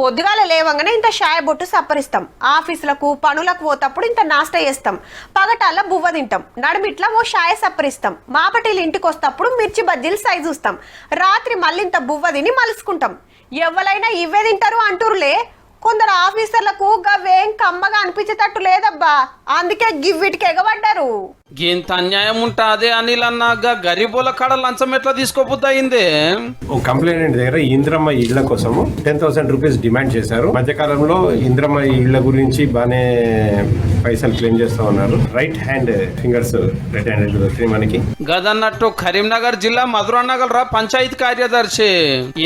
పొద్దుగాల లేవంగానే ఇంత షాయ బొట్టు సప్పరిస్తాం, ఆఫీసులకు పనులకు పోతప్పుడు ఇంత నాస్టా చేస్తాం, పగటాల బువ్వ తింటాం, నడుమిట్లా ఓ షాయ సప్పరిస్తాం, మాపటీలు ఇంటికి వస్తప్పుడు మిర్చి బజ్జీలు సైజు చూస్తాం, రాత్రి మళ్ళీ ఇంత బువ్వ తిని మలుసుకుంటాం. ఎవరైనా ఇవే తింటారు అంటూరులే. కొందరు ఆఫీసర్లకు గవేం కమ్మగా అనిపించేటట్టు లేదబ్బా, అందుకే గివ్విటికి ఎగబడ్డారు. ఇంత అన్యాయం ఉంటాదే అనిల్ అన్నాక గరీబుల కాడ లంచం ఎట్లా తీసుకోబుద్దయింది. కంప్లైంట్ దగ్గర ఇంద్రమ్మ ఇళ్ల కోసం 10,000 రూపీస్ డిమాండ్ చేశారు. మధ్యకాలంలో ఇంద్రమ్మ ఇళ్ల గురించి బానే పైసలు క్లెయిమ్ చేస్తా ఉన్నారు. Right hand fingers red hand మనకి గదన్నట్టు కరీంనగర్ జిల్లా మధురనగర్ రా పంచాయతీ కార్యదర్శి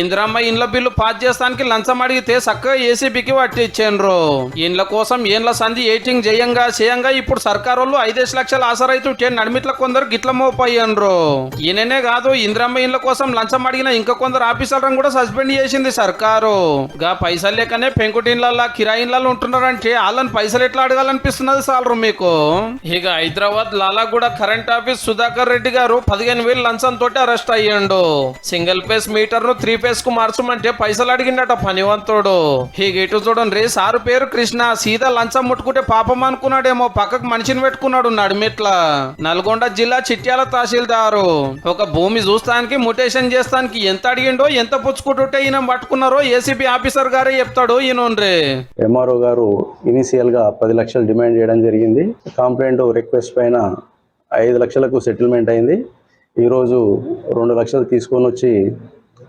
ఇంద్రమ్మ ఇండ్ల బిల్లు పాస్ చేస్తానికి లంచం అడిగితే చక్కగా ఏసీబీకి పట్టించారు. ఇండ్ల కోసం ఏండ్ల సంధి ఎయిటింగ్ చేయంగా ఇప్పుడు సర్కారు వాళ్ళు 5 లక్షల ఆసరైతే నడిమిట్ల కొందరు గిట్ల మోపయ్యండ్రు. ఈయననే కాదు ఇంద్రమ్మ ఇండ్ల కోసం లంచం అడిగిన ఇంకా కొందరు ఆఫీసర్లను కూడా సస్పెండ్ చేసింది సర్కారు. గా పైసలు లేకనే పెంకుటిన్లల్లా కిరాయిన్లలో ఉంటున్నారంటే వాళ్ళని పైసలు ఎట్లా అడగాలనిపిస్తున్నది సాలరు మీకు. ఇక హైదరాబాద్ లాలాగూడ కరెంట్ ఆఫీస్ సుధాకర్ రెడ్డి గారు 15,000 లంచం తోటి అరెస్ట్ అయ్యిండు. సింగిల్ ఫేస్ మీటర్ ను 3 ఫేస్ కు మార్చమంటే పైసలు అడిగిండట పనివంతుడు. ఇక ఇటు చూడండి, సారు పేరు కృష్ణ, సీదా లంచం ముట్టుకుంటే పాపం అనుకున్నాడేమో, పక్కకు మనిషిని పెట్టుకున్నాడు నడిమిట్ల. నల్గొండ జిల్లా చిట్యాల తహసీల్దారు ఒక భూమి చూస్తానికి ముటేషన్ చేస్తానికి ఎంత అడిగిండో ఎంత పుచ్చుకుంటుంటే ఈయన పట్టుకున్నారో ఏసీబీ ఆఫీసర్ గారే చెప్తాడు. ఈయన ఎంఆర్ఓ గారు ఇనిషియల్ గా 10 లక్షలు డిమాండ్ చేయడం జరిగింది. కంప్లైంట్ రిక్వెస్ట్ పైన 5 లక్షలకు సెటిల్మెంట్ అయింది. ఈ రోజు 2 లక్షలు తీసుకొని వచ్చి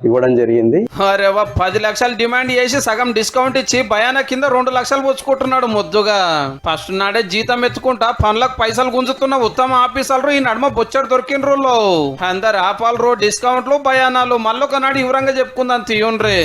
ఇవ్వడం జరిగింది. అరే 10 లక్షలు డిమాండ్ చేసి సగం డిస్కౌంట్ ఇచ్చి భయాన కింద 2 లక్షలు పుచ్చుకుంటున్నాడు ముద్దుగా. ఫస్ట్ నాడే జీతం ఎత్తుకుంటా పనులకు పైసలు గుంజుతున్న ఉత్తమ ఆఫీసర్లు ఈ నడుమ బొచ్చడు దొరికిండ్రు. అందరు ఆపాలరు డిస్కౌంట్లు భయానాలు మళ్ళొక నాడు వివరంగా చెప్పుకుందాం తీయుండ్రి.